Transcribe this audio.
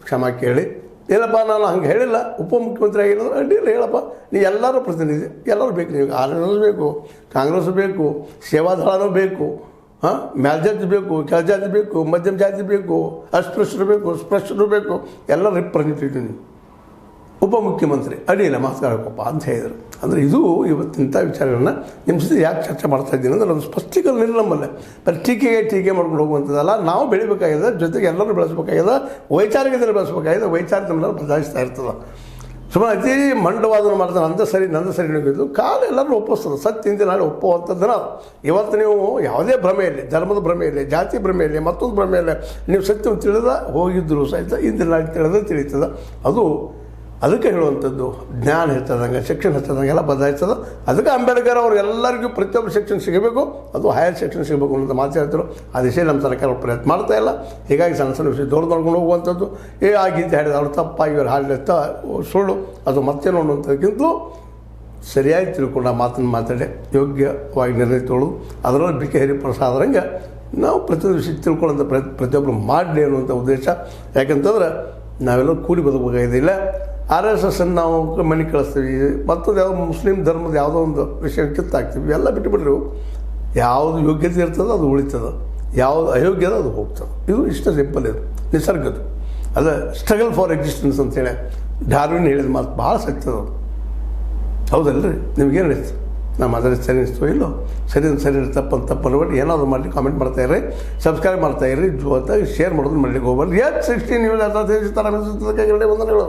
ಕ್ಷಮಾ ಕೇಳಿ, ಇಲ್ಲಪ್ಪ ನಾನು ಹಂಗೆ ಹೇಳಿಲ್ಲ, ಉಪಮುಖ್ಯಮಂತ್ರಿ ಆಗಿಲ್ಲ ಅಡ್ಡಿಲ್ಲ ಹೇಳಪ್ಪ, ನೀ ಎಲ್ಲರೂ ಪ್ರತಿನಿಧಿ, ಎಲ್ಲರೂ ಬೇಕು, ನೀವು ಆರ್.ಎಸ್ ಬೇಕು, ಕಾಂಗ್ರೆಸ್ ಬೇಕು, ಸೇವಾದಳನೂ ಬೇಕು, ಮೇಲ್ಜಾತಿ ಬೇಕು, ಕೆಳಜಾತಿ ಬೇಕು, ಮಧ್ಯಮ ಜಾತಿ ಬೇಕು, ಅಸ್ಪೃಶ್ಯರು ಬೇಕು, ಸ್ಪೃಶ್ಯರು ಬೇಕು, ಎಲ್ಲ ರಿಪ್ರೆಸೆಂಟೇಟಿವ್ ನೀವು ಉಪಮುಖ್ಯಮಂತ್ರಿ ಅಡ್ಡಿಲ್ಲ ಮಾತಾಡಬೇಕಪ್ಪ ಅಂತ ಹೇಳಿದರು. ಅಂದರೆ ಇದು ಇವತ್ತಿಂಥ ವಿಚಾರಗಳನ್ನ ನಿಮ್ಮ ಜೊತೆ ಯಾಕೆ ಚರ್ಚೆ ಮಾಡ್ತಾ ಇದ್ದೀನಿ ಅಂದರೆ ಒಂದು ಸ್ಪಷ್ಟೀಕರಣ ಇಲ್ಲ ನಮ್ಮಲ್ಲೇ. ಬರೀ ಟೀಕೆ ಮಾಡ್ಕೊಂಡು ಹೋಗುವಂಥದ್ದಲ್ಲ, ನಾವು ಬೆಳಿಬೇಕಾಗಿದೆ, ಜೊತೆಗೆ ಎಲ್ಲರೂ ಬೆಳೆಸಬೇಕಾಗಿದೆ, ವೈಚಾರಿಕತೆಯನ್ನು ಬೆಳೆಸಬೇಕಾಗಿದೆ, ವೈಚಾರಿಕ ನಮ್ಮನ್ನು ಬದಲಾಯಿಸ್ತಾ ಇರ್ತದೆ. ಸುಮ್ಮನೆ ಅತಿ ಮಂಡವಾದನ ಮಾಡ್ತಾರೆ, ನಂದು ಸರಿ ಹೋಗಿದ್ದು ಕಾಲ ಎಲ್ಲರೂ ಒಪ್ಪಿಸ್ತದೆ. ಸತ್ಯ ಇಂದ ನಾಳೆ ಒಪ್ಪುವಂಥದ್ದನ್ನ ಇವತ್ತು ನೀವು ಯಾವುದೇ ಭ್ರಮೆಯಲ್ಲಿ, ಧರ್ಮದ ಭ್ರಮೆಯಲ್ಲಿ, ಜಾತಿ ಭ್ರಮೆಯಲ್ಲಿ, ಮತ್ತೊಂದು ಭ್ರಮೆಯಲ್ಲಿ ನೀವು ಸತ್ಯವನ್ನು ತಿಳಿದ ಹೋಗಿದ್ದರೂ ಸಹಿತ ಇಂದಿನ ನಾಳೆ ತಿಳಿತದೆ. ಅದಕ್ಕೆ ಹೇಳುವಂಥದ್ದು ಜ್ಞಾನ ಹೆಚ್ಚಾದಂಗೆ, ಶಿಕ್ಷಣ ಹೆಚ್ಚಾದಂಗೆ ಎಲ್ಲ ಬದಲಾಯಿಸ್ತದೆ. ಅದಕ್ಕೆ ಅಂಬೇಡ್ಕರ್ ಅವ್ರು ಎಲ್ಲರಿಗೂ ಪ್ರತಿಯೊಬ್ಬರು ಶಿಕ್ಷಣ ಸಿಗಬೇಕು, ಅದು ಹೈಯರ್ ಶಿಕ್ಷಣ ಸಿಗಬೇಕು ಅನ್ನೋದು ಮಾತು ಹೇಳ್ತಾರೆ. ಆ ದಿಶೆಯಲ್ಲಿ ನಮ್ಮ ಸರ್ಕಾರ ಪ್ರಯತ್ನ ಮಾಡ್ತಾ ಇಲ್ಲ. ಹೀಗಾಗಿ ಸಣ್ಣ ಸಣ್ಣ ವಿಷಯ ದೊಡ್ಡ ನೋಡ್ಕೊಂಡು ಹೋಗುವಂಥದ್ದು ಆಗಿದ್ದು ಹೇಳಿದ ಅವ್ರು ತಪ್ಪಾಗಿ ಇವರು ಹಾಡಿದ ಸುಳ್ಳು ಅದು ಮತ್ತೇನು ಅನ್ನುವಂಥದ್ದಕ್ಕಿಂತಲೂ ಸರಿಯಾಗಿ ತಿಳ್ಕೊಂಡು ಆ ಮಾತನ್ನು ಮಾತಾಡಿ ಯೋಗ್ಯವಾಗಿ ನಿರ್ಣಯ ತೊಗೊಳ್ಳೋದು, ಅದರಲ್ಲಿ ಬಿ.ಕೆ. ಹರಿಪ್ರಸಾದರಂಗೆ ನಾವು ಪ್ರತಿಯೊಂದು ವಿಷಯ ತಿಳ್ಕೊಳ್ಳೋಂಥ ಪ್ರತಿಯೊಬ್ಬರು ಮಾಡಲಿ ಅನ್ನುವಂಥ ಉದ್ದೇಶ. ಯಾಕಂತಂದ್ರೆ ನಾವೆಲ್ಲ ಕೂಡಿ ಬದುಕಬೇಕಾಗಿದ್ದಿಲ್ಲ. RSS ನಾವು ಮನೆ ಕಳಿಸ್ತೀವಿ, ಮತ್ತೊಂದು ಯಾವುದೋ ಮುಸ್ಲಿಂ ಧರ್ಮದ ಯಾವುದೋ ಒಂದು ವಿಷಯ ಕಿತ್ತಾಕ್ತೀವಿ, ಎಲ್ಲ ಬಿಟ್ಟುಬಿಟ್ರಿ. ಯಾವುದು ಯೋಗ್ಯತೆ ಇರ್ತದೆ ಅದು ಉಳಿತದೆ, ಯಾವುದು ಅಯೋಗ್ಯದ ಅದು ಹೋಗ್ತದೆ. ಇದು ಇಷ್ಟ ಸಿಂಪಲ್, ಇದು ನಿಸರ್ಗದ್ದು. ಅದೇ ಸ್ಟ್ರಗಲ್ ಫಾರ್ ಎಕ್ಸಿಸ್ಟೆನ್ಸ್ ಅಂತೇಳಿ ಡಾರ್ವಿನ್ ಹೇಳಿದ ಮಾತು ಭಾಳ ಸತ್ಯದ. ಹೌದಲ್ರಿ? ನಿಮಗೇನು ಅನಿಸ್ತು? ನಮ್ಮ ಅದರ ಸರಿ ಅನಿಸ್ತೋ ಇಲ್ಲೋ? ಸರಿ ತಪ್ಪು ನೋಡಿ ಏನಾದರೂ ಮಾಡಿ ಕಾಮೆಂಟ್ ಮಾಡ್ತಾಯಿರಿ, ಸಬ್ಸ್ಕ್ರೈಬ್ ಮಾಡ್ತಾಯಿರಿ, ಜೊತೆಗೆ ಶೇರ್ ಮಾಡೋದು ಮಾಡಲಿಕ್ಕೆ ಹೋಗ್ಬಾರ್ದು. 16 ನ್ಯೂಸ್ ವಂದನೆಗಳು.